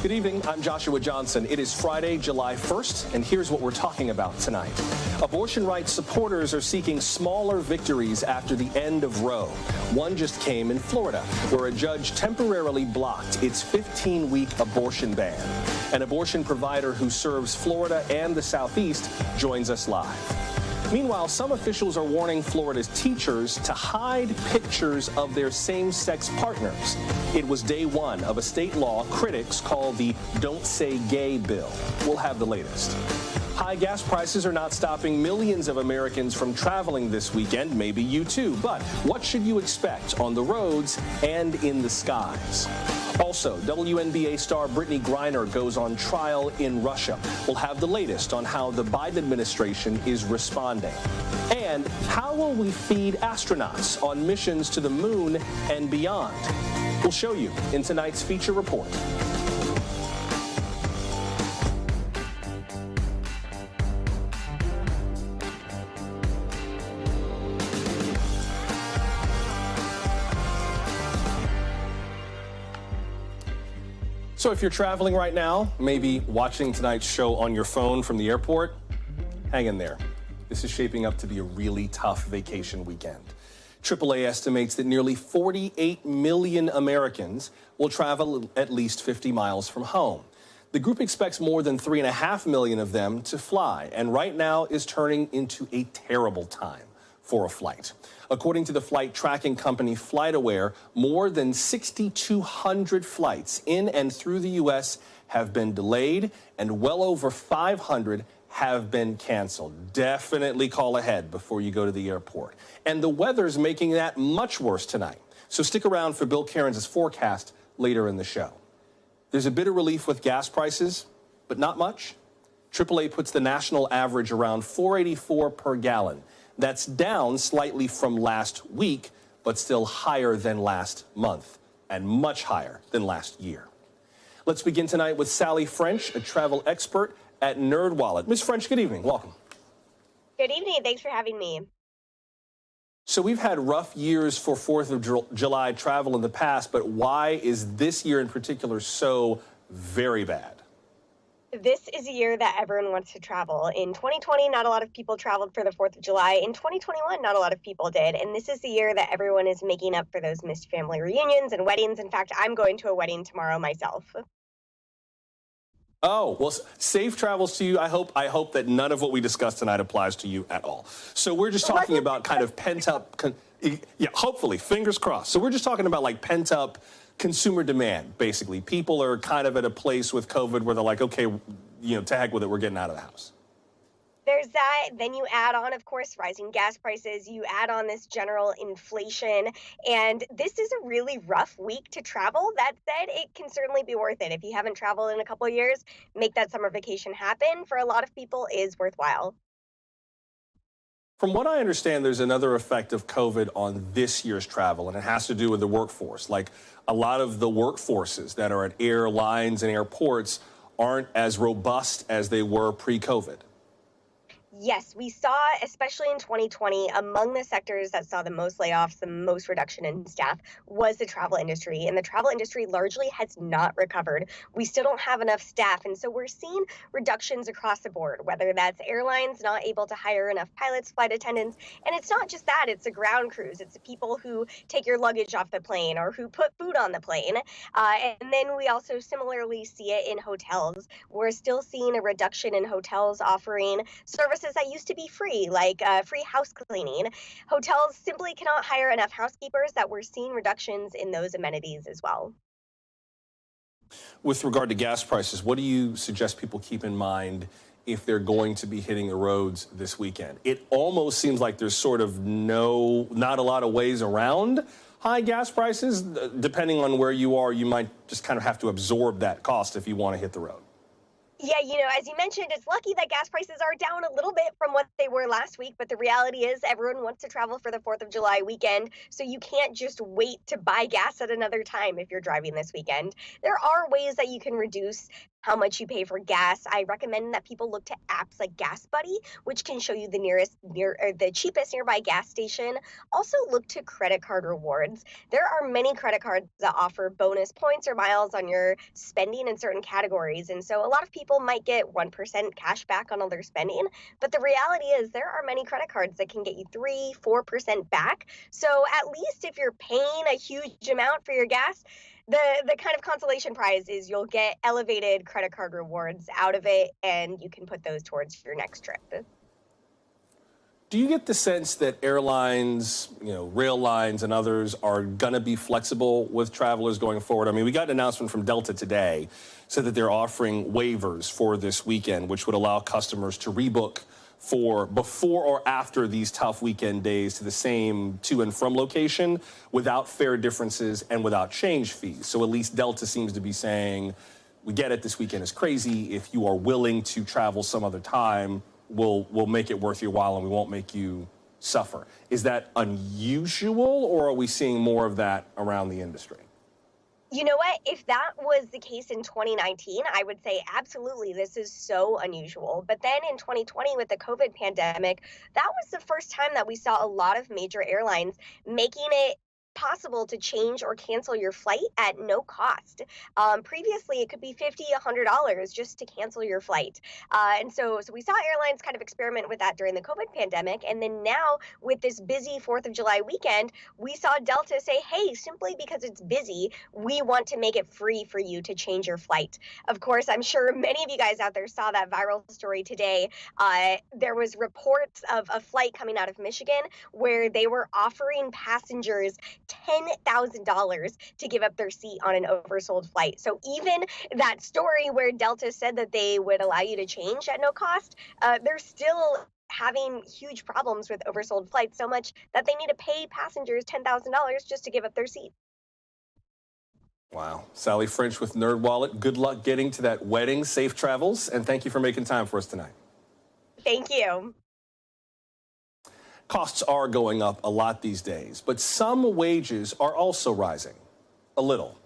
Good evening, I'm Joshua Johnson. It is Friday, July 1st, and here's what we're talking about tonight. Abortion rights supporters are seeking smaller victories after the end of Roe. One just came in Florida, where a judge temporarily blocked its 15-week abortion ban. An abortion provider who serves Florida and the Southeast joins us live. Meanwhile, some officials are warning Florida's teachers to hide pictures of their same-sex partners. It was day one of a state law critics call the Don't Say Gay bill. We'll have the latest. High gas prices are not stopping millions of Americans from traveling this weekend. Maybe you too. But what should you expect on the roads and in the skies? Also, WNBA star Brittney Griner goes on trial in Russia. We'll have the latest on how the Biden administration is responding. And how will we feed astronauts on missions to the moon and beyond? We'll show you in tonight's feature report. So if you're traveling right now, maybe watching tonight's show on your phone from the airport, hang in there. This is shaping up to be a really tough vacation weekend. AAA estimates that nearly 48 million Americans will travel at least 50 miles from home. The group expects more than 3.5 million of them to fly, and right now is turning into a terrible time for a flight. According to the flight tracking company FlightAware, more than 6,200 flights in and through the U.S. have been delayed, and well over 500 have been canceled. Definitely call ahead before you go to the airport. And the weather's making that much worse tonight. So stick around for Bill Cairns' forecast later in the show. There's a bit of relief with gas prices, but not much. AAA puts the national average around $4.84 per gallon. That's down slightly from last week, but still higher than last month and much higher than last year. Let's begin tonight with Sally French, a travel expert at NerdWallet. Ms. French, good evening. Welcome. Good evening. Thanks for having me. So we've had rough years for 4th of July travel in the past, but why is this year in particular so very bad? This is a year that everyone wants to travel. In 2020, not a lot of people traveled for the 4th of July. In 2021, not a lot of people did. And this is the year that everyone is making up for those missed family reunions and weddings. In fact, I'm going to a wedding tomorrow myself. Oh, well, safe travels to you. I hope that none of what we discussed tonight applies to you at all. So we're just talking about kind of pent up, hopefully, fingers crossed. So we're just talking about like pent up consumer demand, basically. People are kind of at a place with COVID where they're like, okay, to heck with it, we're getting out of the house. There's that. Then you add on, of course, rising gas prices. You add on this general inflation. And this is a really rough week to travel. That said, it can certainly be worth it. If you haven't traveled in a couple of years, make that summer vacation happen. For a lot of people, is worthwhile. From what I understand, there's another effect of COVID on this year's travel, and it has to do with the workforce. Like a lot of the workforces that are at airlines and airports aren't as robust as they were pre-COVID. Yes, we saw, especially in 2020, among the sectors that saw the most layoffs, the most reduction in staff, was the travel industry. And the travel industry largely has not recovered. We still don't have enough staff. And so we're seeing reductions across the board, whether that's airlines not able to hire enough pilots, flight attendants. And it's not just that, it's the ground crews. It's the people who take your luggage off the plane or who put food on the plane. And then we also similarly see it in hotels. We're still seeing a reduction in hotels offering services that used to be free, like free house cleaning. Hotels simply cannot hire enough housekeepers, that we're seeing reductions in those amenities as well. With regard to gas prices, what do you suggest people keep in mind if they're going to be hitting the roads this weekend? It almost seems like there's sort of not a lot of ways around high gas prices. Depending on where you are, you might just kind of have to absorb that cost if you want to hit the road. Yeah, as you mentioned, it's lucky that gas prices are down a little bit from what they were last week, but the reality is everyone wants to travel for the 4th of July weekend, so you can't just wait to buy gas at another time if you're driving this weekend. There are ways that you can reduce how much you pay for gas, I recommend that people look to apps like Gas Buddy, which can show you the cheapest nearby gas station. Also look to credit card rewards. There are many credit cards that offer bonus points or miles on your spending in certain categories. And so a lot of people might get 1% cash back on all their spending. But the reality is there are many credit cards that can get you 3-4% back. So at least if you're paying a huge amount for your gas, the kind of consolation prize is you'll get elevated credit card rewards out of it, and you can put those towards your next trip. Do you get the sense that airlines, rail lines and others are going to be flexible with travelers going forward? I mean, we got an announcement from Delta today, said that they're offering waivers for this weekend, which would allow customers to rebook for before or after these tough weekend days to the same to and from location without fare differences and without change fees. So at least Delta seems to be saying, we get it, this weekend is crazy. If you are willing to travel some other time, we'll make it worth your while and we won't make you suffer. Is that unusual, or are we seeing more of that around the industry? You know what? If that was the case in 2019, I would say absolutely, this is so unusual. But then in 2020 with the COVID pandemic, that was the first time that we saw a lot of major airlines making it possible to change or cancel your flight at no cost. Previously, it could be $50, $100 just to cancel your flight. And so we saw airlines kind of experiment with that during the COVID pandemic. And then now with this busy 4th of July weekend, we saw Delta say, hey, simply because it's busy, we want to make it free for you to change your flight. Of course, I'm sure many of you guys out there saw that viral story today. There was reports of a flight coming out of Michigan where they were offering passengers $10,000 to give up their seat on an oversold flight. So even that story where Delta said that they would allow you to change at no cost, they're still having huge problems with oversold flights, so much that they need to pay passengers $10,000 just to give up their seat. Wow. Sally French with NerdWallet. Good luck getting to that wedding. Safe travels, and thank you for making time for us tonight. Thank you. Costs are going up a lot these days, but some wages are also rising. A little.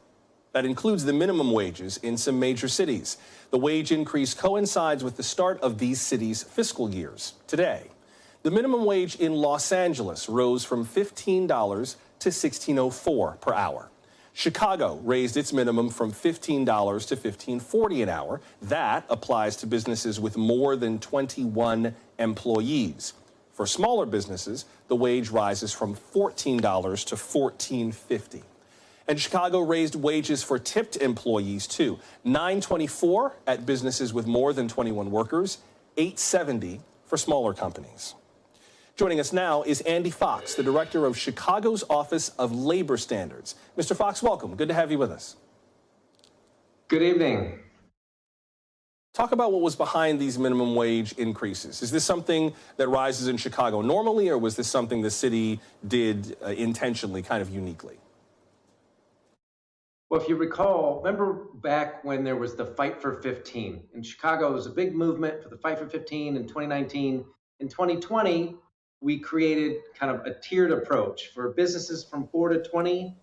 That includes the minimum wages in some major cities. The wage increase coincides with the start of these cities' fiscal years. Today, the minimum wage in Los Angeles rose from $15 to $16.04 per hour. Chicago raised its minimum from $15 to $15.40 an hour. That applies to businesses with more than 21 employees. For smaller businesses, the wage rises from $14 to $14.50. And Chicago raised wages for tipped employees, too. $9.24 at businesses with more than 21 workers, $8.70 for smaller companies. Joining us now is Andy Fox, the director of Chicago's Office of Labor Standards. Mr. Fox, welcome. Good to have you with us. Good evening. Talk about what was behind these minimum wage increases. Is this something that rises in Chicago normally, or was this something the city did intentionally, kind of uniquely? Well, if you recall, remember back when there was the Fight for 15 in Chicago, there was a big movement for the Fight for 15 in 2019. In 2020, we created kind of a tiered approach for businesses from 4 to 20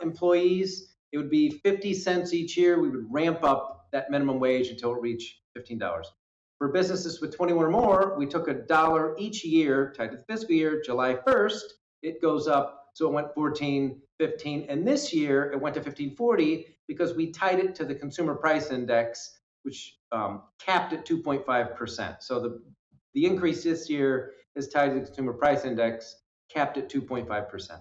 employees. It would be 50 cents each year. We would ramp up that minimum wage until it reached $15. For businesses with 21 or more, we took $1 each year, tied to the fiscal year. July 1st, it goes up, so it went 14, 15, and this year it went to 15.40 because we tied it to the consumer price index, which capped at 2.5%. So the increase this year is tied to the consumer price index, capped at 2.5%.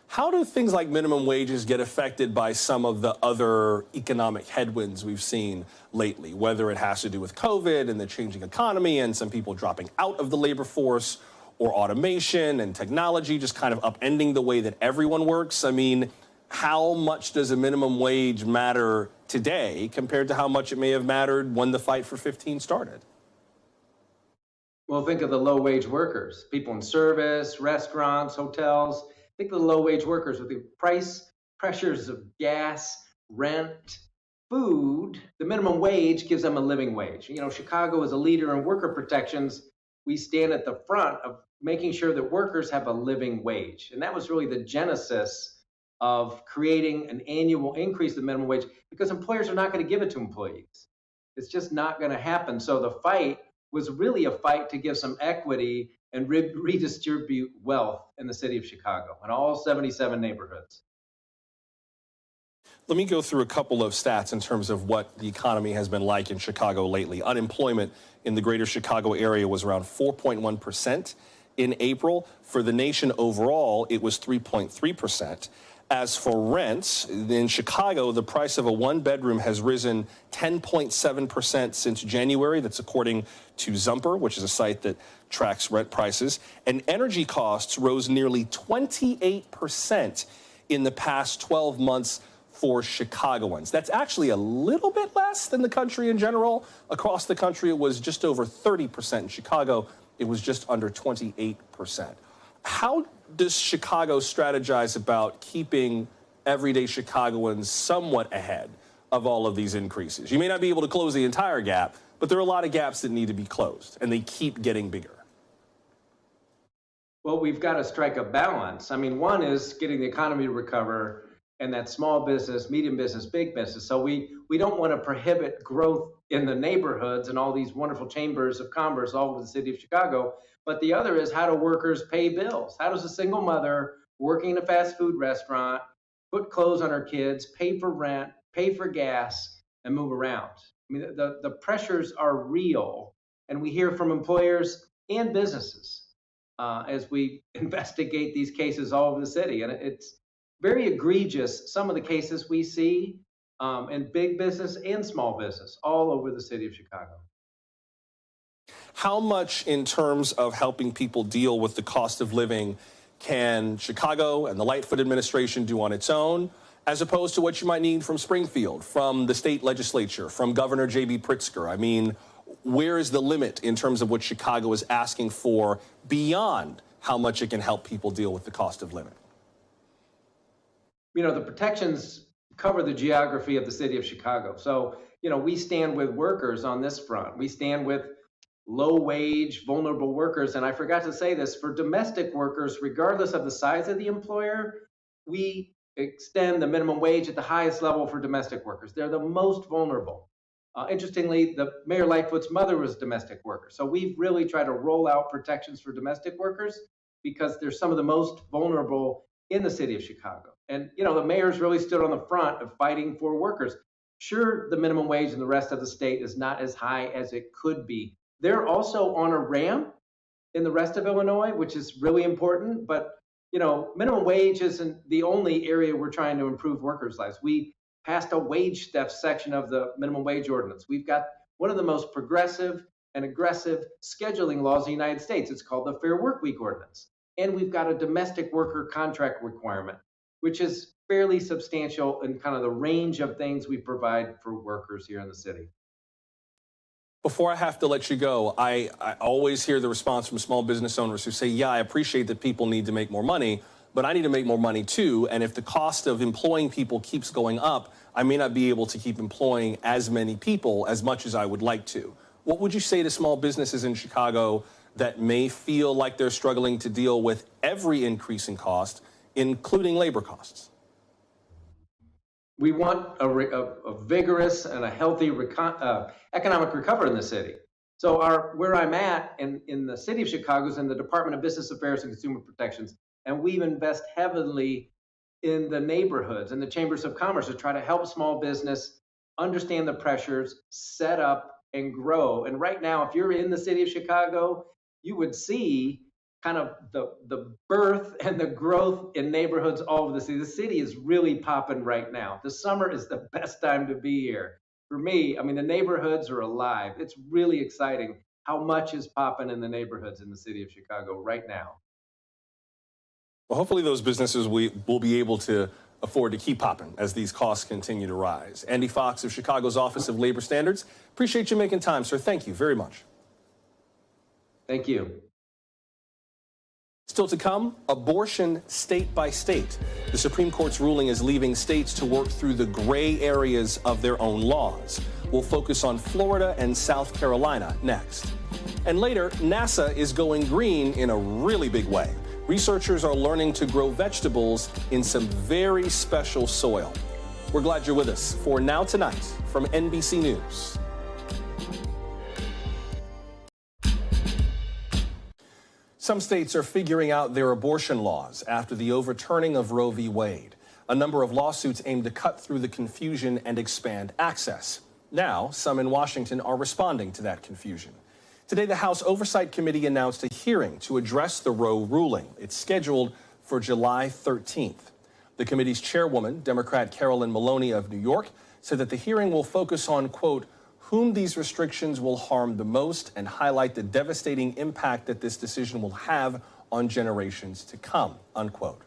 How do things like minimum wages get affected by some of the other economic headwinds we've seen lately, whether it has to do with COVID and the changing economy and some people dropping out of the labor force, or automation and technology just kind of upending the way that everyone works? I mean, how much does a minimum wage matter today compared to how much it may have mattered when the Fight for 15 started? Well, think of the low-wage workers, people in service, restaurants, hotels. Think of the low-wage workers with the price pressures of gas, rent, food. The minimum wage gives them a living wage. You know, Chicago is a leader in worker protections. We stand at the front of making sure that workers have a living wage. And that was really the genesis of creating an annual increase in minimum wage because employers are not going to give it to employees. It's just not going to happen. So the fight was really a fight to give some equity and redistribute wealth in the city of Chicago in all 77 neighborhoods. Let me go through a couple of stats in terms of what the economy has been like in Chicago lately. Unemployment in the greater Chicago area was around 4.1% in April. For the nation overall, it was 3.3%. As for rents, in Chicago, the price of a one-bedroom has risen 10.7% since January. That's according to Zumper, which is a site that tracks rent prices. And energy costs rose nearly 28% in the past 12 months for Chicagoans. That's actually a little bit less than the country in general. Across the country, it was just over 30%. In Chicago, it was just under 28%. How does Chicago strategize about keeping everyday Chicagoans somewhat ahead of all of these increases? You may not be able to close the entire gap, but there are a lot of gaps that need to be closed, and they keep getting bigger. Well, we've got to strike a balance. I mean, one is getting the economy to recover, and that small business, medium business, big business. So we don't want to prohibit growth in the neighborhoods and all these wonderful chambers of commerce all over the city of Chicago. But the other is, how do workers pay bills? How does a single mother working in a fast food restaurant put clothes on her kids, pay for rent, pay for gas, and move around? I mean, the pressures are real, and we hear from employers and businesses as we investigate these cases all over the city. And it's very egregious, some of the cases we see in big business and small business all over the city of Chicago. How much in terms of helping people deal with the cost of living can Chicago and the Lightfoot administration do on its own, as opposed to what you might need from Springfield, from the state legislature, from Governor J.B. Pritzker? I mean, where is the limit in terms of what Chicago is asking for beyond how much it can help people deal with the cost of living? You know, the protections cover the geography of the city of Chicago. So, you know, we stand with workers on this front. We stand with low-wage, vulnerable workers. And I forgot to say this, for domestic workers, regardless of the size of the employer, we extend the minimum wage at the highest level for domestic workers. They're the most vulnerable. Interestingly, Mayor Lightfoot's mother was a domestic worker. So we've really tried to roll out protections for domestic workers because they're some of the most vulnerable in the city of Chicago. And, you know, the mayor's really stood on the front of fighting for workers. Sure, the minimum wage in the rest of the state is not as high as it could be. They're also on a ramp in the rest of Illinois, which is really important. But, you know, minimum wage isn't the only area we're trying to improve workers' lives. We passed a wage theft section of the minimum wage ordinance. We've got one of the most progressive and aggressive scheduling laws in the United States. It's called the Fair Work Week Ordinance. And we've got a domestic worker contract requirement, which is fairly substantial in kind of the range of things we provide for workers here in the city. Before I have to let you go, I always hear the response from small business owners who say, yeah, I appreciate that people need to make more money, but I need to make more money too. And if the cost of employing people keeps going up, I may not be able to keep employing as many people as much as I would like to. What would you say to small businesses in Chicago that may feel like they're struggling to deal with every increase in cost, including labor costs? We want a vigorous and a healthy economic recovery in the city. So where I'm at in the city of Chicago is in the Department of Business Affairs and Consumer Protections, and we invest heavily in the neighborhoods and the chambers of commerce to try to help small business understand the pressures, set up, and grow. And right now, if you're in the city of Chicago, you would see kind of the birth and the growth in neighborhoods all over the city. The city is really popping right now. The summer is the best time to be here. For me, I mean, the neighborhoods are alive. It's really exciting how much is popping in the neighborhoods in the city of Chicago right now. Well, hopefully those businesses will be able to afford to keep popping as these costs continue to rise. Andy Fox of Chicago's Office of Labor Standards, appreciate you making time, sir. Thank you very much. Thank you. Still to come, abortion state by state. The Supreme Court's ruling is leaving states to work through the gray areas of their own laws. We'll focus on Florida and South Carolina next. And later, NASA is going green in a really big way. researchers are learning to grow vegetables in some very special soil. We're glad you're with us for Now Tonight from NBC News. Some states are figuring out their abortion laws after the overturning of Roe v. Wade. A number of lawsuits aim to cut through the confusion and expand access. Now, some in Washington are responding to that confusion. Today, the House Oversight Committee announced a hearing to address the Roe ruling. It's scheduled for July 13th. The committee's chairwoman, Democrat Carolyn Maloney of New York, said that the hearing will focus on, quote, whom these restrictions will harm the most and highlight the devastating impact that this decision will have on generations to come, unquote.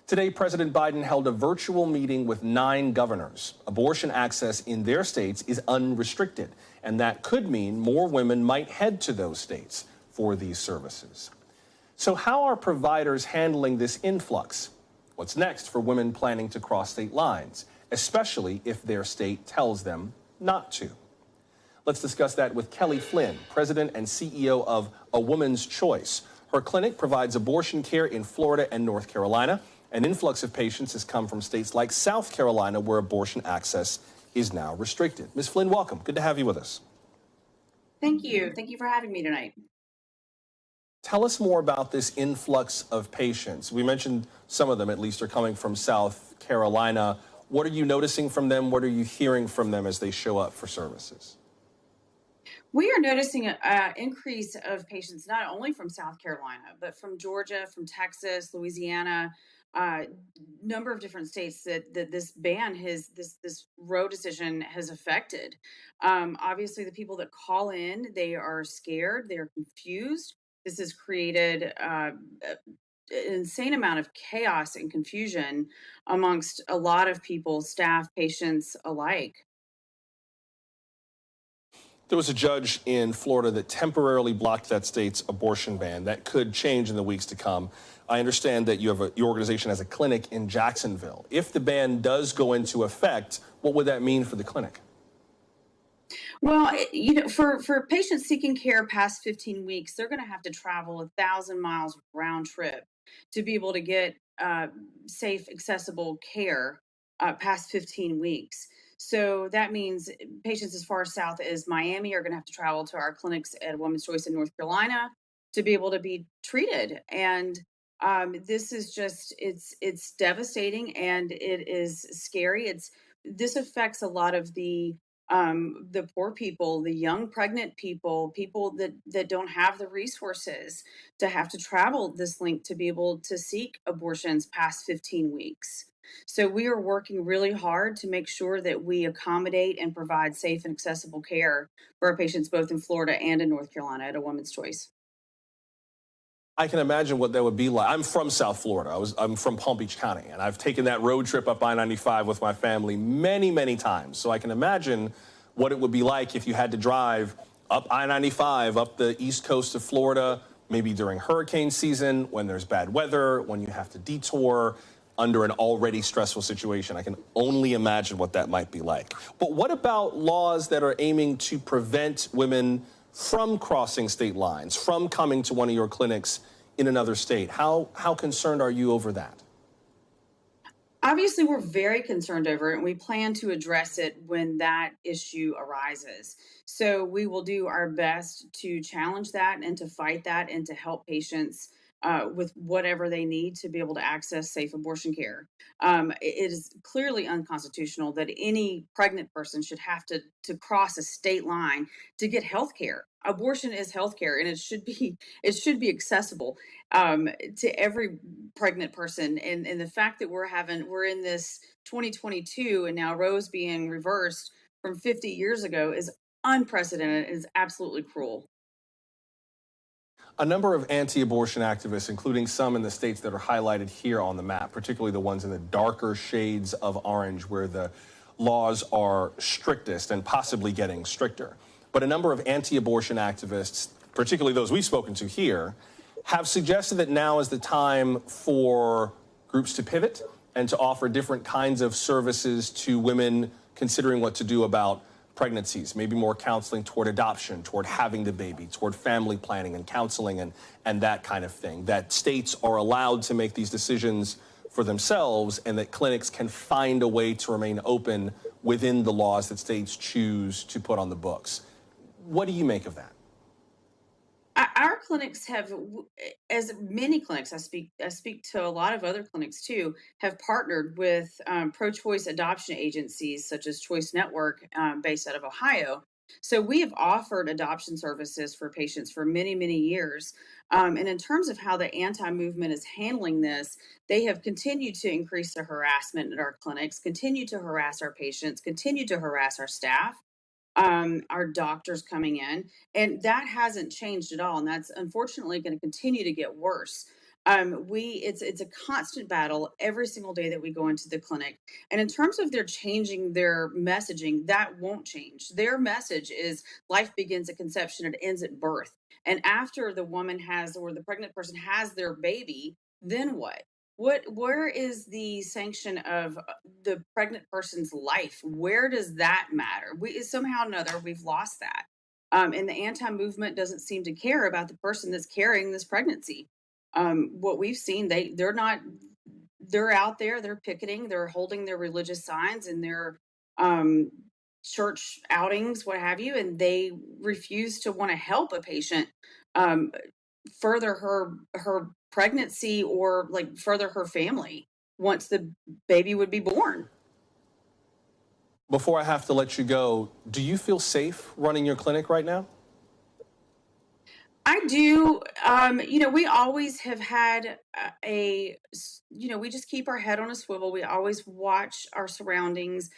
Today, President Biden held a virtual meeting with 9 governors. Abortion access in their states is unrestricted, and that could mean more women might head to those states for these services. So how are providers handling this influx? What's next for women planning to cross state lines, especially if their state tells them not to? Let's discuss that with Kelly Flynn, president and CEO of A Woman's Choice. Her clinic provides abortion care in Florida and North Carolina. An influx of patients has come from states like South Carolina, where abortion access is now restricted. Ms. Flynn, welcome. Good to have you with us. Thank you. Thank you for having me tonight. Tell us more about this influx of patients. We mentioned some of them, at least, are coming from South Carolina. What are you noticing from them? What are you hearing from them as they show up for services? We are noticing an increase of patients not only from South Carolina, but from Georgia, from Texas, Louisiana, number of different states that this ban has, this Roe decision has affected. Obviously, the people that call in, they are scared, they are confused. This has created an insane amount of chaos and confusion amongst a lot of people, staff, patients alike. There was a judge in Florida that temporarily blocked that state's abortion ban. That could change in the weeks to come. I understand that your organization has a clinic in Jacksonville. If the ban does go into effect, what would that mean for the clinic? Well, for patients seeking care past 15 weeks, they're going to have to travel 1,000 miles round trip to be able to get safe, accessible care past 15 weeks. So that means patients as far south as Miami are going to have to travel to our clinics at Women's Choice in North Carolina to be able to be treated. And this is just, it's devastating and it is scary. This affects a lot of the poor people, the young pregnant people that don't have the resources to have to travel this length to be able to seek abortions past 15 weeks. So we are working really hard to make sure that we accommodate and provide safe and accessible care for our patients both in Florida and in North Carolina at A Woman's Choice. I can imagine what that would be like. I'm from South Florida. I'm from Palm Beach County, and I've taken that road trip up I-95 with my family many, many times. So I can imagine what it would be like if you had to drive up I-95, up the east coast of Florida, maybe during hurricane season, when there's bad weather, when you have to detour under an already stressful situation. I can only imagine what that might be like. But what about laws that are aiming to prevent women from crossing state lines, from coming to one of your clinics in another state? How concerned are you over that? Obviously, we're very concerned over it, and we plan to address it when that issue arises. So we will do our best to challenge that and to fight that and to help patients with whatever they need to be able to access safe abortion care. It is clearly unconstitutional that any pregnant person should have to cross a state line to get health care. Abortion is health care, and it should be accessible to every pregnant person. And the fact that we're in this 2022 and now Roe's being reversed from 50 years ago is unprecedented. It is absolutely cruel. A number of anti-abortion activists, including some in the states that are highlighted here on the map, particularly the ones in the darker shades of orange where the laws are strictest and possibly getting stricter. But a number of anti-abortion activists, particularly those we've spoken to here, have suggested that now is the time for groups to pivot and to offer different kinds of services to women considering what to do about pregnancies, maybe more counseling toward adoption, toward having the baby, toward family planning and counseling and that kind of thing, that states are allowed to make these decisions for themselves and that clinics can find a way to remain open within the laws that states choose to put on the books. What do you make of that? Our clinics have, as many clinics, I speak to a lot of other clinics too, have partnered with pro-choice adoption agencies such as Choice Network, based out of Ohio. So we have offered adoption services for patients for many, many years. And in terms of how the anti-movement is handling this, they have continued to increase the harassment at our clinics, continue to harass our patients, continue to harass our staff. Our doctors coming in, and that hasn't changed at all. And that's unfortunately going to continue to get worse. It's a constant battle every single day that we go into the clinic. And in terms of their changing their messaging, that won't change. Their message is life begins at conception, it ends at birth. And after the woman has, or the pregnant person has their baby, then what? Where is the sanction of the pregnant person's life? Where does that matter? Somehow or another, we've lost that. And the anti-movement doesn't seem to care about the person that's carrying this pregnancy. What we've seen, they're out there, they're picketing, they're holding their religious signs and their church outings, what have you, and they refuse to want to help a patient further her pregnancy or like further her family once the baby would be born. Before I have to let you go, do you feel safe running your clinic right now? I do. We always have had we just keep our head on a swivel. We always watch our surroundings.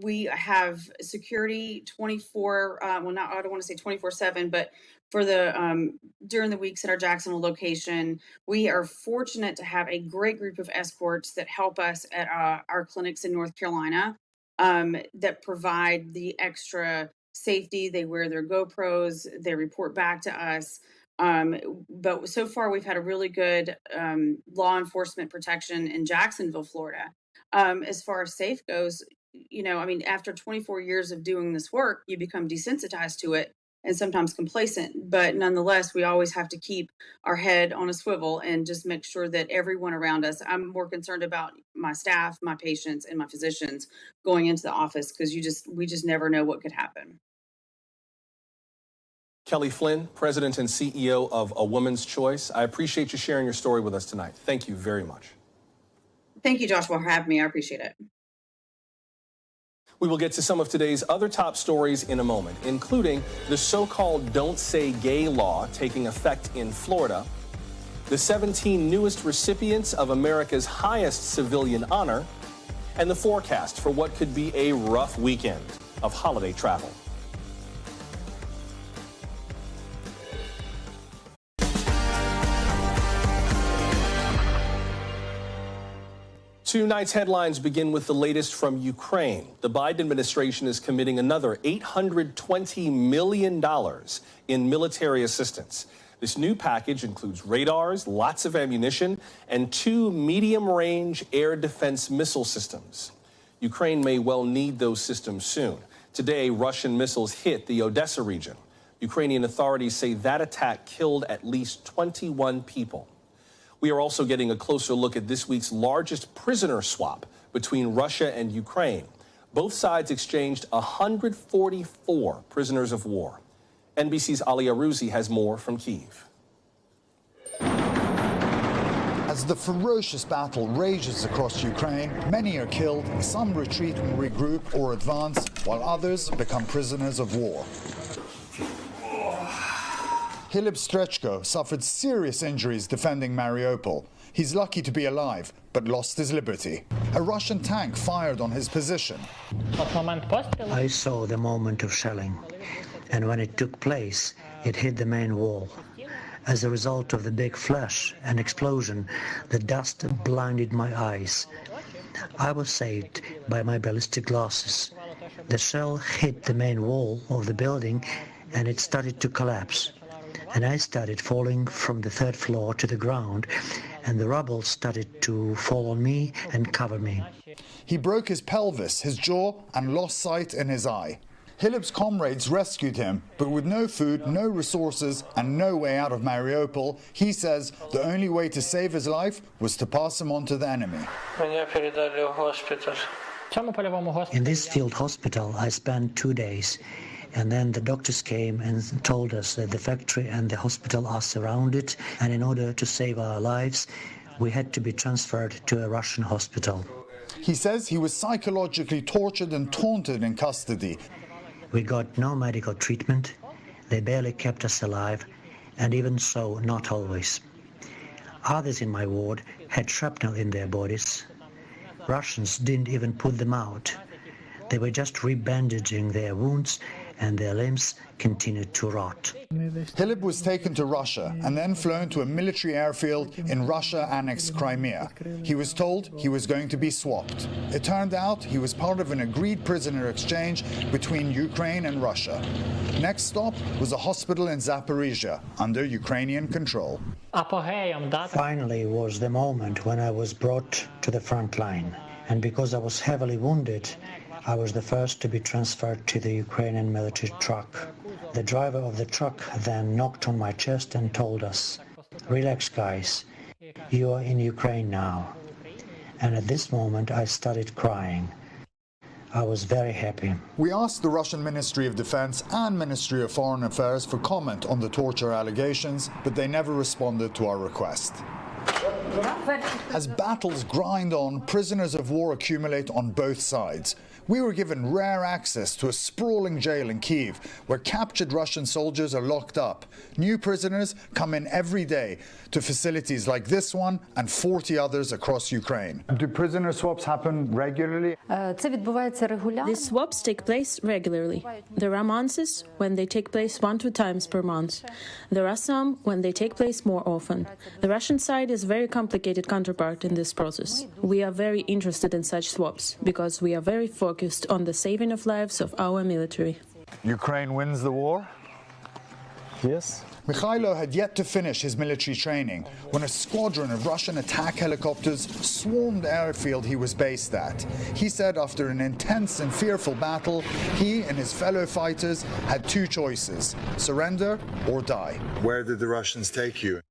We have security 24, I don't want to say 24/7, but for the during the weeks at our Jacksonville location, we are fortunate to have a great group of escorts that help us at our clinics in North Carolina, that provide the extra safety. They wear their GoPros, they report back to us. But so far we've had a really good law enforcement protection in Jacksonville, Florida. As far as safe goes, after 24 years of doing this work, you become desensitized to it and sometimes complacent. But nonetheless, we always have to keep our head on a swivel and just make sure that everyone around us, I'm more concerned about my staff, my patients, and my physicians going into the office because we just never know what could happen. Kelly Flynn, President and CEO of A Woman's Choice. I appreciate you sharing your story with us tonight. Thank you very much. Thank you, Joshua, for having me. I appreciate it. We will get to some of today's other top stories in a moment, including the so-called Don't Say Gay law taking effect in Florida, the 17 newest recipients of America's highest civilian honor, and the forecast for what could be a rough weekend of holiday travel. Tonight's headlines begin with the latest from Ukraine. The Biden administration is committing another $820 million in military assistance. This new package includes radars, lots of ammunition, and 2 medium-range air defense missile systems. Ukraine may well need those systems soon. Today, Russian missiles hit the Odessa region. Ukrainian authorities say that attack killed at least 21 people. We are also getting a closer look at this week's largest prisoner swap between Russia and Ukraine. Both sides exchanged 144 prisoners of war. NBC's Ali Arouzi has more from Kyiv. As the ferocious battle rages across Ukraine, many are killed, some retreat and regroup or advance, while others become prisoners of war. Hilib Strechko suffered serious injuries defending Mariupol. He's lucky to be alive, but lost his liberty. A Russian tank fired on his position. I saw the moment of shelling, and when it took place, it hit the main wall. As a result of the big flash and explosion, the dust blinded my eyes. I was saved by my ballistic glasses. The shell hit the main wall of the building, and it started to collapse. And I started falling from the 3rd floor to the ground, and the rubble started to fall on me and cover me. He broke his pelvis, his jaw, and lost sight in his eye. Hilib's comrades rescued him, but with no food, no resources and no way out of Mariupol, he says the only way to save his life was to pass him on to the enemy. In this field hospital, I spent 2 days, and then the doctors came and told us that the factory and the hospital are surrounded, and in order to save our lives, we had to be transferred to a Russian hospital. He says he was psychologically tortured and taunted in custody. We got no medical treatment, they barely kept us alive, and even so, not always. Others in my ward had shrapnel in their bodies. Russians didn't even put them out. They were just rebandaging their wounds, and their limbs continued to rot. Hilib was taken to Russia and then flown to a military airfield in Russia-annexed Crimea. He was told he was going to be swapped. It turned out he was part of an agreed prisoner exchange between Ukraine and Russia. Next stop was a hospital in Zaporizhia, under Ukrainian control. Finally was the moment when I was brought to the front line, and because I was heavily wounded, I was the first to be transferred to the Ukrainian military truck. The driver of the truck then knocked on my chest and told us, "Relax, guys, you are in Ukraine now." And at this moment I started crying. I was very happy. We asked the Russian Ministry of Defense and Ministry of Foreign Affairs for comment on the torture allegations, but they never responded to our request. As battles grind on, prisoners of war accumulate on both sides. We were given rare access to a sprawling jail in Kyiv, where captured Russian soldiers are locked up. New prisoners come in every day to facilities like this one and 40 others across Ukraine. Do prisoner swaps happen regularly? These swaps take place regularly. There are months when they take place 1-2 times per month. There are some when they take place more often. The Russian side is a very complicated counterpart in this process. We are very interested in such swaps because we are very focused on the saving of lives of our military. Ukraine wins the war? Yes. Mikhailo had yet to finish his military training when a squadron of Russian attack helicopters swarmed the airfield he was based at. He said after an intense and fearful battle, he and his fellow fighters had two choices: surrender or die. Where did the Russians take you?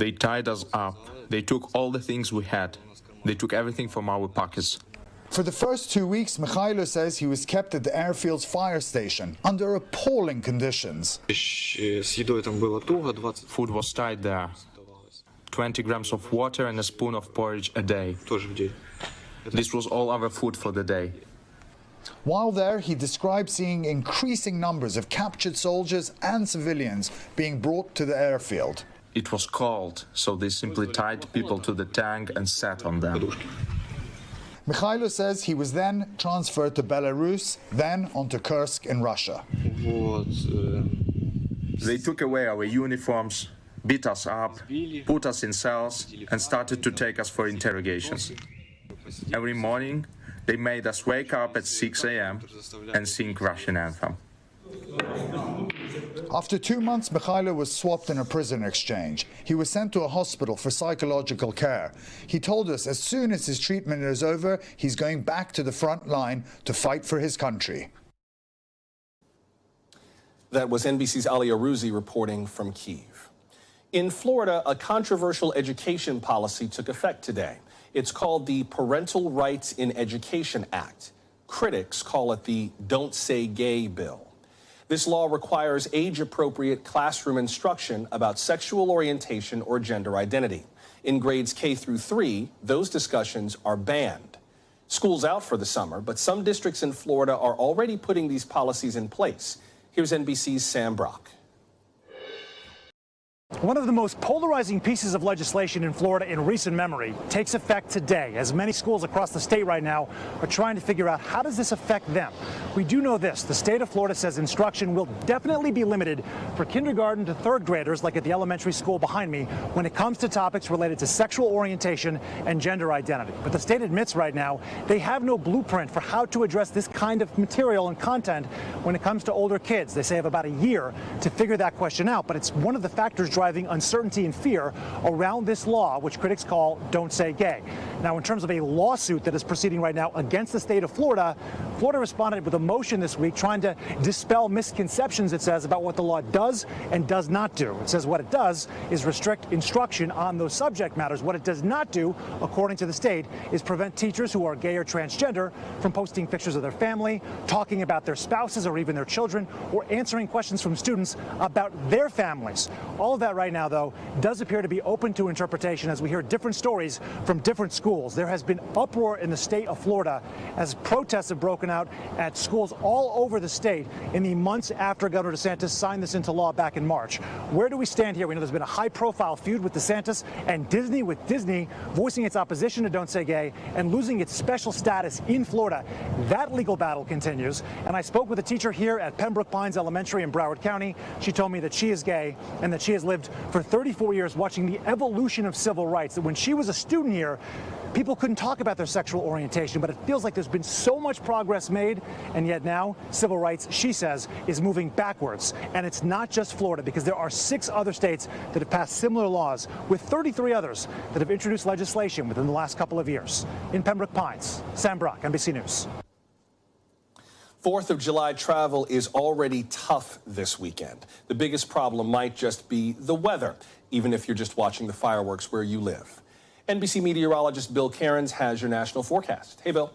They tied us up. They took all the things we had. They took everything from our pockets. For the first 2 weeks, Mikhailo says he was kept at the airfield's fire station under appalling conditions. Food was tied there. 20 grams of water and a spoon of porridge a day. This was all our food for the day. While there, he described seeing increasing numbers of captured soldiers and civilians being brought to the airfield. It was cold, so they simply tied people to the tank and sat on them. Mikhailo says he was then transferred to Belarus, then on to Kursk in Russia. They took away our uniforms, beat us up, put us in cells, and started to take us for interrogations. Every morning, they made us wake up at 6 a.m. and sing Russian anthem. After 2 months, Mikhailo was swapped in a prison exchange. He was sent to a hospital for psychological care. He told us as soon as his treatment is over, he's going back to the front line to fight for his country. That was NBC's Ali Arouzi reporting from Kyiv. In Florida, a controversial education policy took effect today. It's called the Parental Rights in Education Act. Critics call it the Don't Say Gay bill. This law requires age-appropriate classroom instruction about sexual orientation or gender identity. In grades K through 3, those discussions are banned. School's out for the summer, but some districts in Florida are already putting these policies in place. Here's NBC's Sam Brock. One of the most polarizing pieces of legislation in Florida in recent memory takes effect today, as many schools across the state right now are trying to figure out how does this affect them. We do know this: the state of Florida says instruction will definitely be limited for kindergarten to 3rd graders, like at the elementary school behind me, when it comes to topics related to sexual orientation and gender identity. But the state admits right now they have no blueprint for how to address this kind of material and content when it comes to older kids. They say have about a year to figure that question out, but it's one of the factors driving uncertainty and fear around this law, which critics call Don't Say Gay. Now, in terms of a lawsuit that is proceeding right now against the state of Florida, Florida responded with a motion this week trying to dispel misconceptions, it says, about what the law does and does not do. It says what it does is restrict instruction on those subject matters. What it does not do, according to the state, is prevent teachers who are gay or transgender from posting pictures of their family, talking about their spouses or even their children, or answering questions from students about their families. All of that right now, though, does appear to be open to interpretation as we hear different stories from different schools. There has been uproar in the state of Florida as protests have broken out at schools all over the state in the months after Governor DeSantis signed this into law back in March. Where do we stand here? We know there's been a high-profile feud with DeSantis and Disney, with Disney voicing its opposition to Don't Say Gay and losing its special status in Florida. That legal battle continues, and I spoke with a teacher here at Pembroke Pines Elementary in Broward County. She told me that she is gay and that she has lived for 34 years watching the evolution of civil rights, that when she was a student here, people couldn't talk about their sexual orientation, but it feels like there's been so much progress made, and yet now civil rights, she says, is moving backwards. And it's not just Florida, because there are 6 other states that have passed similar laws, with 33 others that have introduced legislation within the last couple of years. In Pembroke Pines, Sam Brock, NBC News. 4th of July travel is already tough this weekend. The biggest problem might just be the weather, even if you're just watching the fireworks where you live. NBC meteorologist Bill Cairns has your national forecast. Hey, Bill.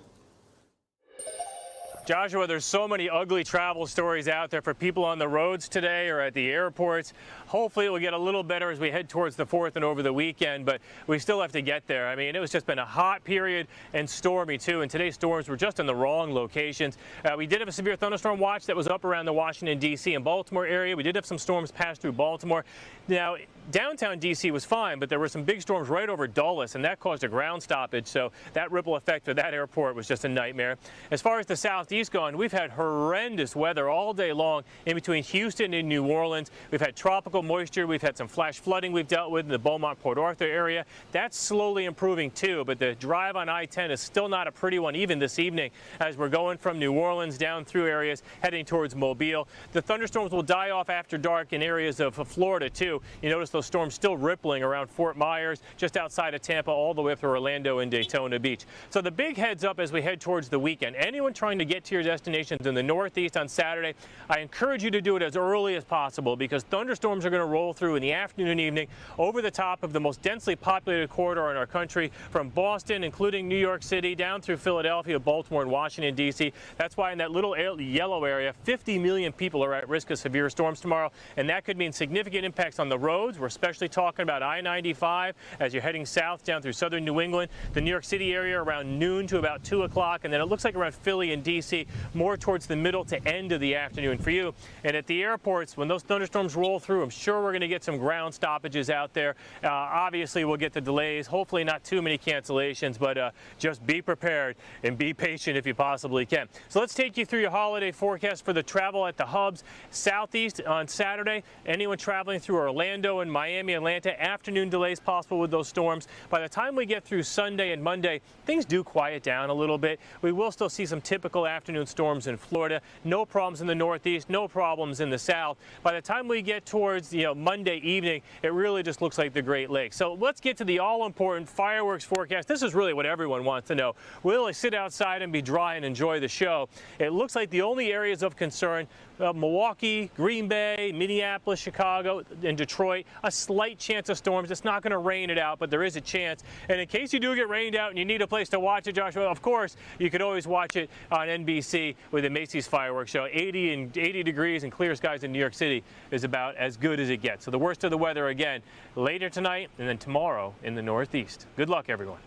Joshua, there's so many ugly travel stories out there for people on the roads today or at the airports. Hopefully it will get a little better as we head towards the 4th and over the weekend, but we still have to get there. I mean, it was just been a hot period and stormy too, and today's storms were just in the wrong locations. We did have a severe thunderstorm watch that was up around the Washington, D.C. and Baltimore area. We did have some storms pass through Baltimore. Now, downtown D.C. was fine, but there were some big storms right over Dulles, and that caused a ground stoppage, so that ripple effect for that airport was just a nightmare. As far as the southeast going, we've had horrendous weather all day long in between Houston and New Orleans. We've had tropical moisture. We've had some flash flooding we've dealt with in the Beaumont-Port Arthur area. That's slowly improving too, but the drive on I-10 is still not a pretty one even this evening as we're going from New Orleans down through areas heading towards Mobile. The thunderstorms will die off after dark in areas of Florida too. You notice those storms still rippling around Fort Myers, just outside of Tampa, all the way up to Orlando and Daytona Beach. So the big heads up as we head towards the weekend. Anyone trying to get to your destinations in the Northeast on Saturday, I encourage you to do it as early as possible because thunderstorms are going to roll through in the afternoon and evening over the top of the most densely populated corridor in our country, from Boston, including New York City, down through Philadelphia, Baltimore, and Washington, D.C. That's why in that little yellow area, 50 million people are at risk of severe storms tomorrow, and that could mean significant impacts on the roads. We're especially talking about I-95 as you're heading south down through southern New England, the New York City area around noon to about 2 o'clock, and then it looks like around Philly and D.C. more towards the middle to end of the afternoon for you. And at the airports, when those thunderstorms roll through, I'm sure we're going to get some ground stoppages out there. Obviously, we'll get the delays. Hopefully not too many cancellations, but just be prepared and be patient if you possibly can. So let's take you through your holiday forecast for the travel at the hubs. Southeast on Saturday, anyone traveling through Orlando and Miami, Atlanta, afternoon delays possible with those storms. By the time we get through Sunday and Monday, things do quiet down a little bit. We will still see some typical afternoon storms in Florida. No problems in the Northeast, no problems in the South. By the time we get towards Monday evening, it really just looks like the Great Lakes. So let's get to the all-important fireworks forecast. This is really what everyone wants to know. Will I sit outside and be dry and enjoy the show? It looks like the only areas of concern, Milwaukee, Green Bay, Minneapolis, Chicago, and Detroit, a slight chance of storms. It's not going to rain it out, but there is a chance. And in case you do get rained out and you need a place to watch it, Joshua, of course, you could always watch it on NBC with the Macy's fireworks show. 80 degrees and clear skies in New York City is about as good as it gets. So the worst of the weather again later tonight and then tomorrow in the Northeast. Good luck, everyone.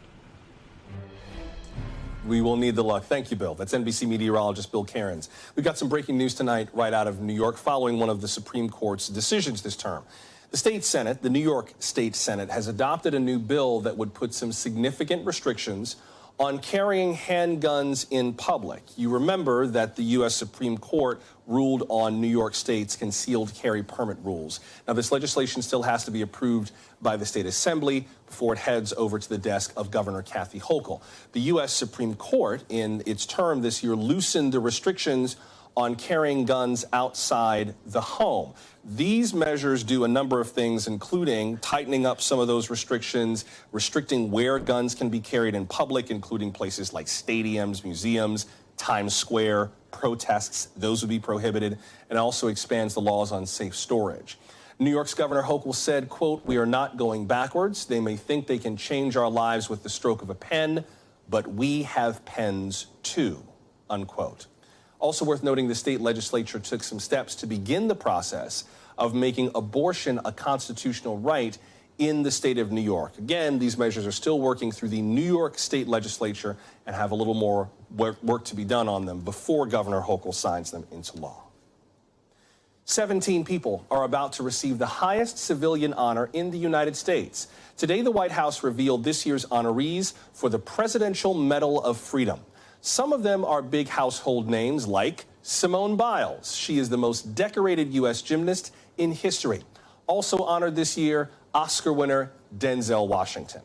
We will need the luck. Thank you, Bill. That's NBC meteorologist Bill Cairns. We've got some breaking news tonight right out of New York following one of the Supreme Court's decisions this term. The state Senate, the New York State Senate, has adopted a new bill that would put some significant restrictions on carrying handguns in public. You remember that the U.S. Supreme Court ruled on New York State's concealed carry permit rules. Now, this legislation still has to be approved by the state assembly before it heads over to the desk of Governor Kathy Hochul. The U.S. Supreme Court, in its term this year, loosened the restrictions on carrying guns outside the home. These measures do a number of things, including tightening up some of those restrictions, restricting where guns can be carried in public, including places like stadiums, museums, Times Square, protests. Those would be prohibited, and also expands the laws on safe storage. New York's Governor Hochul said, quote, "We are not going backwards. They may think they can change our lives with the stroke of a pen, but we have pens too," unquote. Also worth noting, the state legislature took some steps to begin the process of making abortion a constitutional right in the state of New York. Again, these measures are still working through the New York State Legislature and have a little more work to be done on them before Governor Hochul signs them into law. 17 people are about to receive the highest civilian honor in the United States. Today, the White House revealed this year's honorees for the Presidential Medal of Freedom. Some of them are big household names like Simone Biles. She is the most decorated U.S. gymnast in history. Also honored this year, Oscar winner Denzel Washington.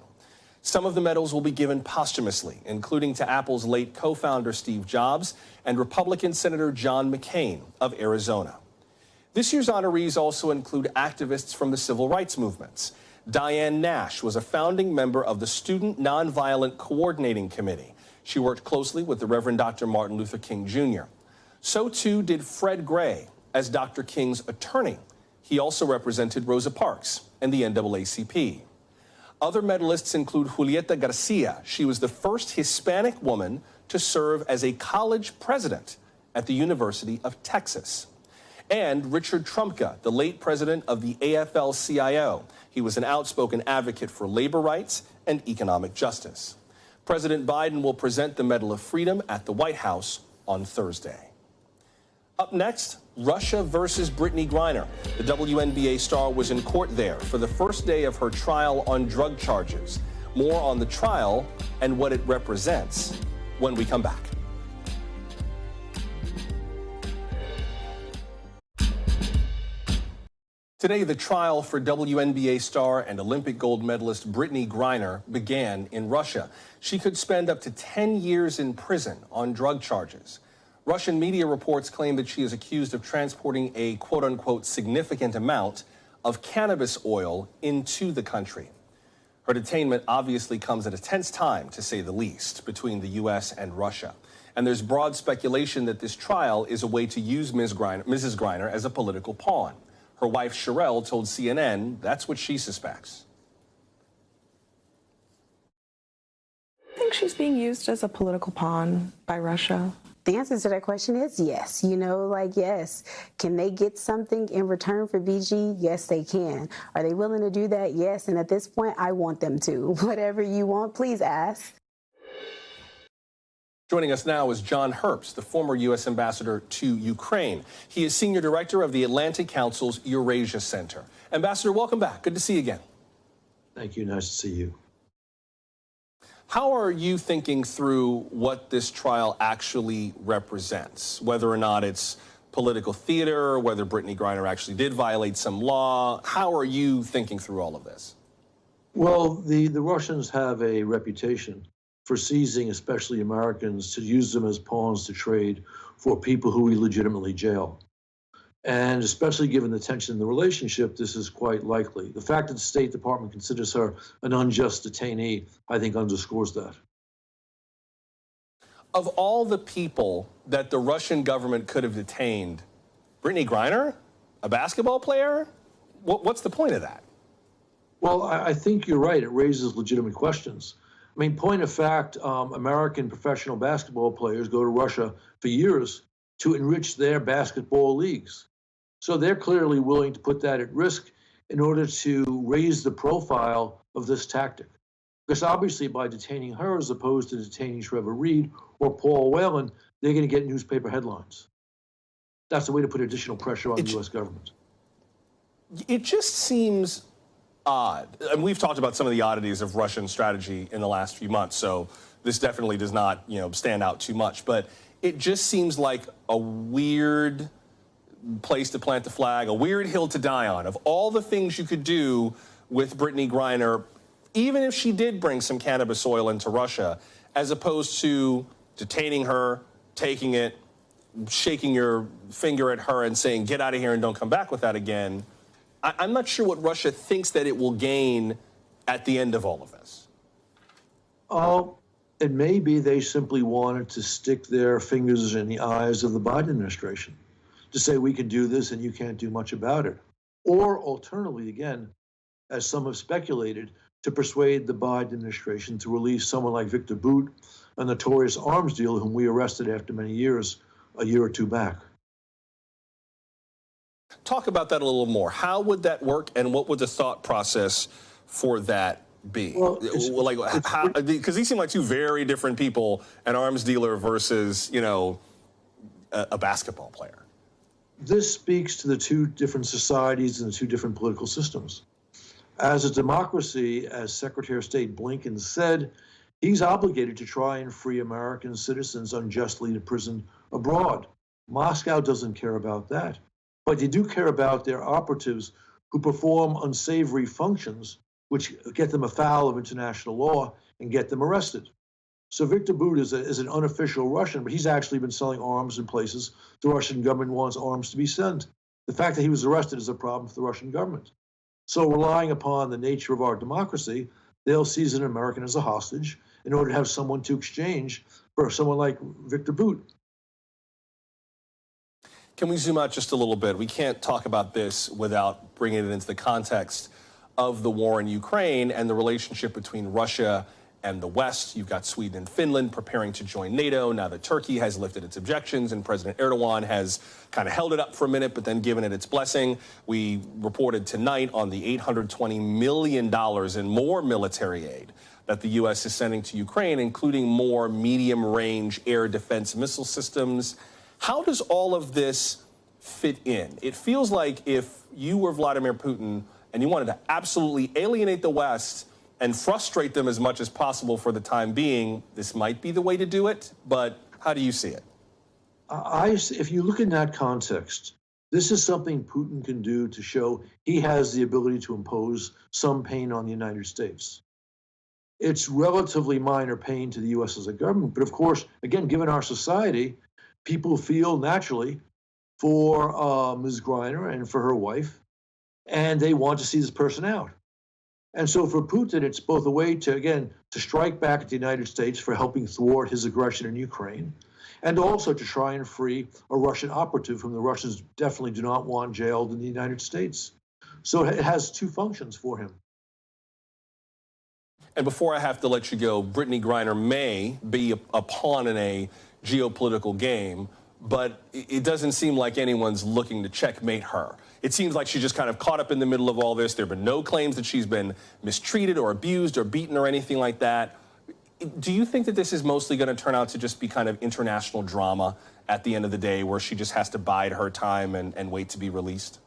Some of the medals will be given posthumously, including to Apple's late co-founder Steve Jobs and Republican Senator John McCain of Arizona. This year's honorees also include activists from the civil rights movements. Diane Nash was a founding member of the Student Nonviolent Coordinating Committee. She worked closely with the Reverend Dr. Martin Luther King Jr. So too did Fred Gray as Dr. King's attorney. He also represented Rosa Parks and the NAACP. Other medalists include Julieta Garcia. She was the first Hispanic woman to serve as a college president at the University of Texas. And Richard Trumka, the late president of the AFL-CIO. He was an outspoken advocate for labor rights and economic justice. President Biden will present the Medal of Freedom at the White House on Thursday. Up next, Russia versus Brittney Griner. The WNBA star was in court there for the first day of her trial on drug charges. More on the trial and what it represents when we come back. Today, the trial for WNBA star and Olympic gold medalist Brittney Griner began in Russia. She could spend up to 10 years in prison on drug charges. Russian media reports claim that she is accused of transporting a quote-unquote significant amount of cannabis oil into the country. Her detainment obviously comes at a tense time, to say the least, between the U.S. and Russia. And there's broad speculation that this trial is a way to use Mrs. Griner as a political pawn. Her wife, Sherelle, told CNN that's what she suspects. I think she's being used as a political pawn by Russia. The answer to that question is yes. Yes. Can they get something in return for BG? Yes, they can. Are they willing to do that? Yes. And at this point, I want them to. Whatever you want, please ask. Joining us now is John Herbst, the former U.S. ambassador to Ukraine. He is senior director of the Atlantic Council's Eurasia Center. Ambassador, welcome back. Good to see you again. Thank you. Nice to see you. How are you thinking through what this trial actually represents, whether or not it's political theater, whether Brittney Griner actually did violate some law? How are you thinking through all of this? Well, the Russians have a reputation for seizing, especially Americans, to use them as pawns to trade for people who we legitimately jail. And especially given the tension in the relationship, this is quite likely. The fact that the State Department considers her an unjust detainee, I think, underscores that. Of all the people that the Russian government could have detained, Brittney Griner, a basketball player, what's the point of that? Well, I think you're right. It raises legitimate questions. I mean, point of fact, American professional basketball players go to Russia for years to enrich their basketball leagues. So they're clearly willing to put that at risk in order to raise the profile of this tactic. Because obviously by detaining her as opposed to detaining Trevor Reed or Paul Whelan, they're going to get newspaper headlines. That's the way to put additional pressure on the U.S. government. It just seems odd. And we've talked about some of the oddities of Russian strategy in the last few months, so this definitely does not, stand out too much. But it just seems like a weird place to plant the flag, a weird hill to die on. Of all the things you could do with Brittney Griner, even if she did bring some cannabis oil into Russia, as opposed to detaining her, taking it, shaking your finger at her and saying, get out of here and don't come back with that again, I'm not sure what Russia thinks that it will gain at the end of all of this. Oh, It may be they simply wanted to stick their fingers in the eyes of the Biden administration to say, we can do this and you can't do much about it. Or alternatively, again, as some have speculated, to persuade the Biden administration to release someone like Victor Bout, a notorious arms dealer whom we arrested after many years, a year or two back. Talk about that a little more. How would that work, and what would the thought process for that be? Well, because these seem like two very different people, an arms dealer versus, you know, a basketball player. This speaks to the two different societies and the two different political systems. As a democracy, as Secretary of State Blinken said, he's obligated to try and free American citizens unjustly to prison abroad. Moscow doesn't care about that. But they do care about their operatives who perform unsavory functions, which get them afoul of international law and get them arrested. So Victor Bout is an unofficial Russian, but he's actually been selling arms in places the Russian government wants arms to be sent. The fact that he was arrested is a problem for the Russian government. So relying upon the nature of our democracy, they'll seize an American as a hostage in order to have someone to exchange for someone like Victor Bout. Can we zoom out just a little bit? We can't talk about this without bringing it into the context of the war in Ukraine and the relationship between Russia and the West. You've got Sweden and Finland preparing to join NATO now that Turkey has lifted its objections and President Erdogan has kind of held it up for a minute but then given it its blessing. We reported tonight on the $820 million in more military aid that the U.S. is sending to Ukraine, including more medium-range air defense missile systems. How does all of this fit in? It feels like if you were Vladimir Putin and you wanted to absolutely alienate the West and frustrate them as much as possible for the time being, this might be the way to do it. But how do you see it? If you look in that context, this is something Putin can do to show he has the ability to impose some pain on the United States. It's relatively minor pain to the U.S. as a government. But of course, again, given our society, people feel naturally for Ms. Griner and for her wife, and they want to see this person out. And so for Putin, it's both a way to, again, to strike back at the United States for helping thwart his aggression in Ukraine, and also to try and free a Russian operative whom the Russians definitely do not want jailed in the United States. So it has two functions for him. And before I have to let you go, Brittney Griner may be a pawn in a geopolitical game, but it doesn't seem like anyone's looking to checkmate her. It seems like she's just kind of caught up in the middle of all this. There have been no claims that she's been mistreated or abused or beaten or anything like that. Do you think that this is mostly going to turn out to just be kind of international drama at the end of the day, where she just has to bide her time and wait to be released?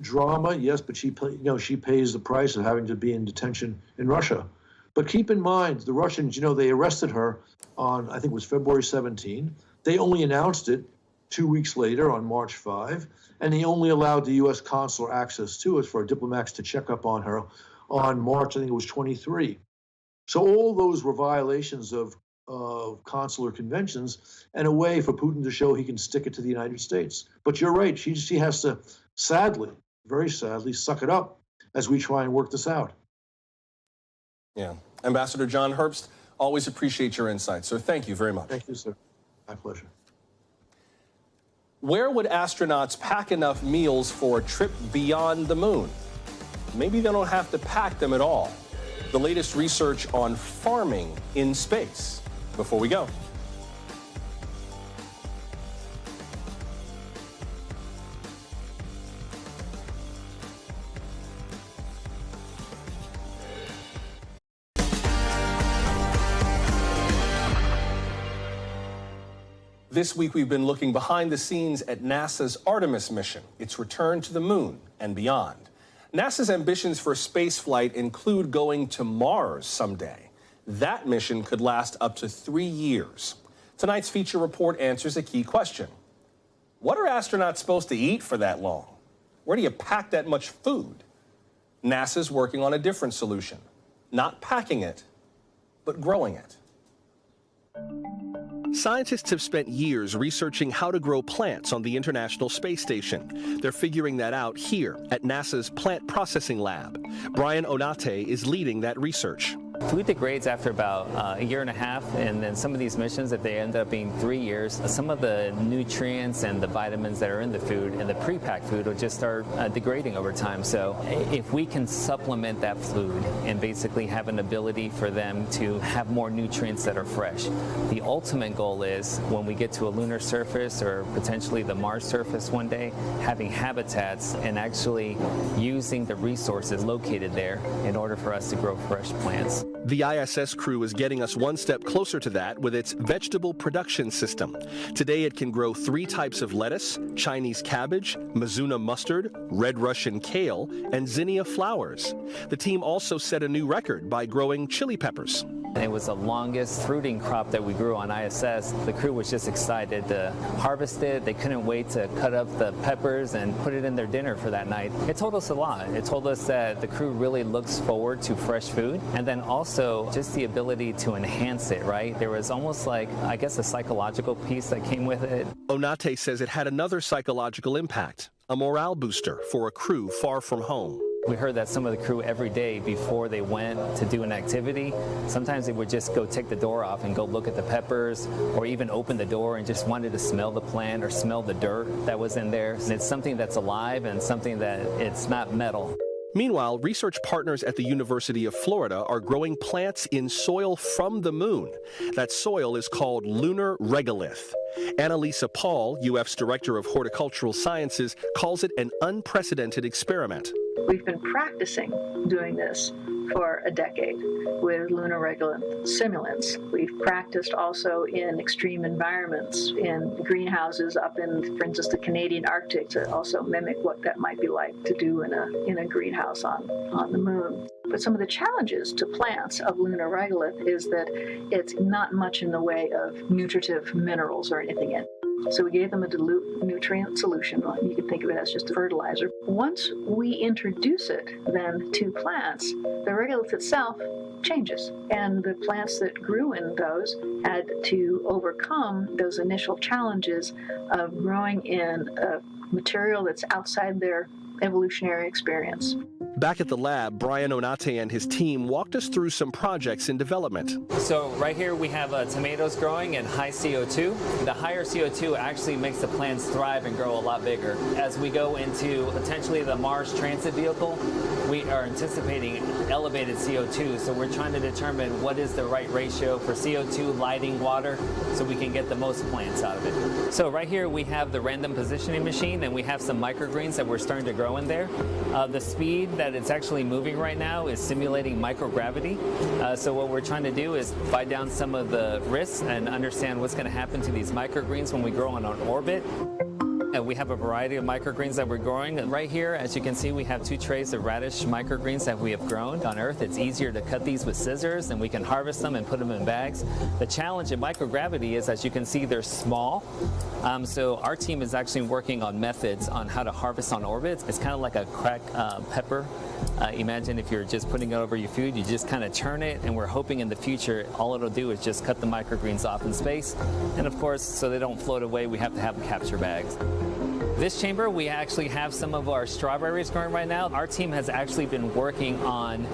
Drama, yes, but she pays the price of having to be in detention in Russia. But keep in mind, the Russians, they arrested her on, I think it was February 17. They only announced it 2 weeks later on March 5, and they only allowed the U.S. consular access to it for diplomats to check up on her on March, I think it was 23. So all those were violations of consular conventions and a way for Putin to show he can stick it to the United States. But you're right, she has to, sadly, very sadly, suck it up as we try and work this out. Yeah. Ambassador John Herbst, always appreciate your insights, sir. Thank you very much. Thank you, sir. My pleasure. Where would astronauts pack enough meals for a trip beyond the moon? Maybe they don't have to pack them at all. The latest research on farming in space. Before we go. This week, we've been looking behind the scenes at NASA's Artemis mission, its return to the moon and beyond. NASA's ambitions for spaceflight include going to Mars someday. That mission could last up to 3 years. Tonight's feature report answers a key question. What are astronauts supposed to eat for that long? Where do you pack that much food? NASA's working on a different solution. Not packing it, but growing it. Scientists have spent years researching how to grow plants on the International Space Station. They're figuring that out here at NASA's Plant Processing Lab. Brian Onate is leading that research. Food degrades after about a year and a half, and then some of these missions, if they end up being 3 years, some of the nutrients and the vitamins that are in the food and the pre-packed food will just start degrading over time. So if we can supplement that food and basically have an ability for them to have more nutrients that are fresh, the ultimate goal is when we get to a lunar surface or potentially the Mars surface one day, having habitats and actually using the resources located there in order for us to grow fresh plants. The ISS crew is getting us one step closer to that with its vegetable production system. Today it can grow 3 types of lettuce, Chinese cabbage, Mizuna mustard, red Russian kale, and zinnia flowers. The team also set a new record by growing chili peppers. It was the longest fruiting crop that we grew on ISS. The crew was just excited to harvest it. They couldn't wait to cut up the peppers and put it in their dinner for that night. It told us a lot. It told us that the crew really looks forward to fresh food, and then also just the ability to enhance it, right? There was almost like, I guess, a psychological piece that came with it. Onate says it had another psychological impact, a morale booster for a crew far from home. We heard that some of the crew every day before they went to do an activity, sometimes they would just go take the door off and go look at the peppers, or even open the door and just wanted to smell the plant or smell the dirt that was in there. And it's something that's alive and something that it's not metal. Meanwhile, research partners at the University of Florida are growing plants in soil from the moon. That soil is called lunar regolith. Annalisa Paul, UF's Director of Horticultural Sciences, calls it an unprecedented experiment. We've been practicing doing this for a decade with lunar regolith simulants. We've practiced also in extreme environments, in greenhouses up in, for instance, the Canadian Arctic, to also mimic what that might be like to do in a greenhouse on the moon. But some of the challenges to plants of lunar regolith is that it's not much in the way of nutritive minerals or anything in it. So we gave them a dilute nutrient solution. You can think of it as just a fertilizer. Once we introduce it then to plants, the regolith itself changes. And the plants that grew in those had to overcome those initial challenges of growing in a material that's outside their evolutionary experience. Back at the lab, Brian Onate and his team walked us through some projects in development. So right here we have tomatoes growing in high CO2. The higher CO2 actually makes the plants thrive and grow a lot bigger. As we go into potentially the Mars transit vehicle, we are anticipating elevated CO2, so we're trying to determine what is the right ratio for CO2, lighting, water, so we can get the most plants out of it. So right here we have the random positioning machine, and we have some microgreens that we're starting to grow in there. The speed that it's actually moving right now is simulating microgravity. So what we're trying to do is find down some of the risks and understand what's going to happen to these microgreens when we grow on an orbit. We have a variety of microgreens that we're growing. Right here, as you can see, we have 2 trays of radish microgreens that we have grown on Earth. It's easier to cut these with scissors, and we can harvest them and put them in bags. The challenge in microgravity is, as you can see, they're small. So our team is actually working on methods on how to harvest on orbits. It's kind of like a cracked pepper. Imagine if you're just putting it over your food, you just kind of turn it, and we're hoping in the future all it'll do is just cut the microgreens off in space. And of course, so they don't float away, we have to have capture bags. This chamber, we actually have some of our strawberries growing right now. Our team has actually been working on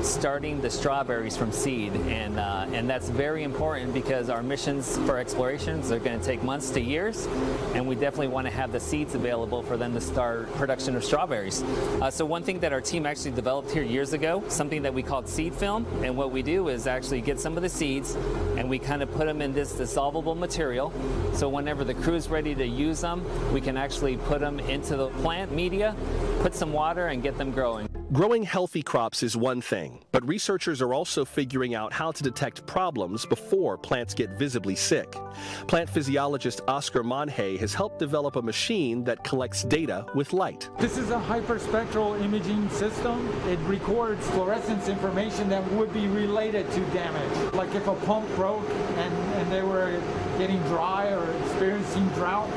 starting the strawberries from seed, and that's very important because our missions for explorations are going to take months to years, and we definitely want to have the seeds available for them to start production of strawberries. So one thing that our team actually developed here years ago, something that we called seed film, and what we do is actually get some of the seeds and we kind of put them in this dissolvable material, so whenever the crew is ready to use them, we can actually put them into the plant media, put some water, and get them growing. Growing healthy crops is one thing, but researchers are also figuring out how to detect problems before plants get visibly sick. Plant physiologist Oscar Monhay has helped develop a machine that collects data with light. This is a hyperspectral imaging system. It records fluorescence information that would be related to damage. Like if a pump broke and they were getting dry or experiencing drought,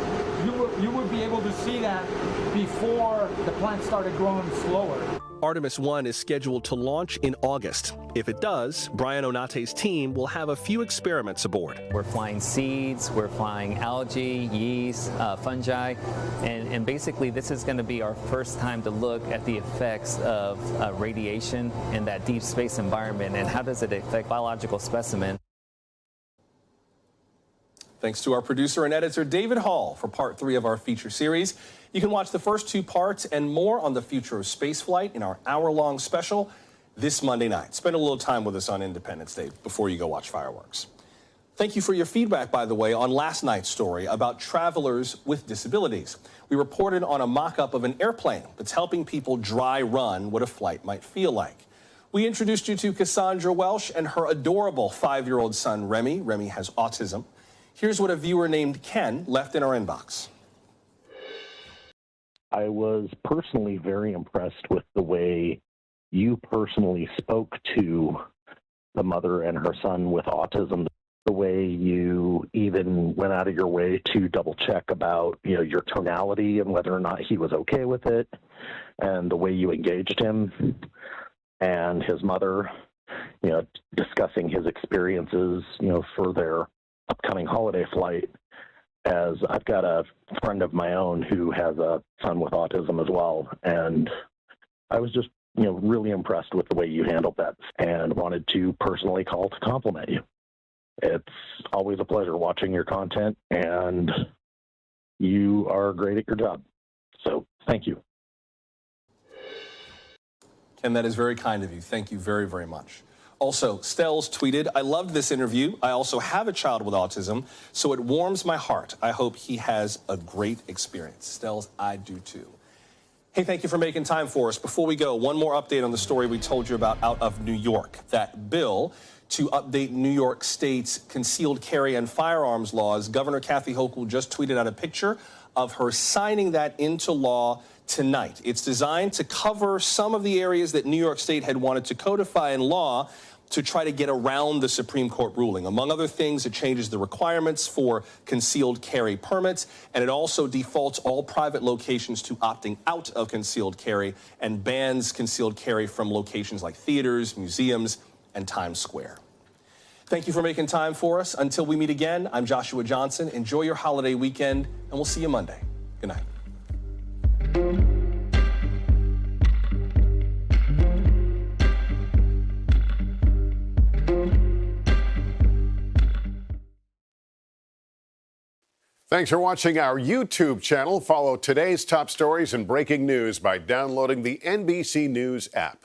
you would be able to see that before the plant started growing slower. Artemis 1 is scheduled to launch in August. If it does, Brian Onate's team will have a few experiments aboard. We're flying seeds, we're flying algae, yeast, fungi, and basically this is going to be our first time to look at the effects of radiation in that deep space environment and how does it affect biological specimens. Thanks to our producer and editor, David Hall, for part 3 of our feature series. You can watch the first 2 parts and more on the future of spaceflight in our hour-long special this Monday night. Spend a little time with us on Independence Day before you go watch fireworks. Thank you for your feedback, by the way, on last night's story about travelers with disabilities. We reported on a mock-up of an airplane that's helping people dry run what a flight might feel like. We introduced you to Cassandra Welsh and her adorable 5-year-old son, Remy. Remy has autism. Here's what a viewer named Ken left in our inbox. I was personally very impressed with the way you personally spoke to the mother and her son with autism, the way you even went out of your way to double check about, your tonality and whether or not he was okay with it, and the way you engaged him and his mother, discussing his experiences, for their upcoming holiday flight, as I've got a friend of my own who has a son with autism as well. And I was just, really impressed with the way you handled that and wanted to personally call to compliment you. It's always a pleasure watching your content, and you are great at your job. So thank you. Ken, that is very kind of you. Thank you very, very much. Also, Stells tweeted, I loved this interview. I also have a child with autism, so it warms my heart. I hope he has a great experience. Stells, I do too. Hey, thank you for making time for us. Before we go, one more update on the story we told you about out of New York. That bill to update New York State's concealed carry and firearms laws. Governor Kathy Hochul just tweeted out a picture of her signing that into law tonight. It's designed to cover some of the areas that New York State had wanted to codify in law to try to get around the Supreme Court ruling. Among other things, it changes the requirements for concealed carry permits, and it also defaults all private locations to opting out of concealed carry and bans concealed carry from locations like theaters, museums, and Times Square. Thank you for making time for us. Until we meet again, I'm Joshua Johnson. Enjoy your holiday weekend, and we'll see you Monday. Good night. Thanks for watching our YouTube channel. Follow today's top stories and breaking news by downloading the NBC News app.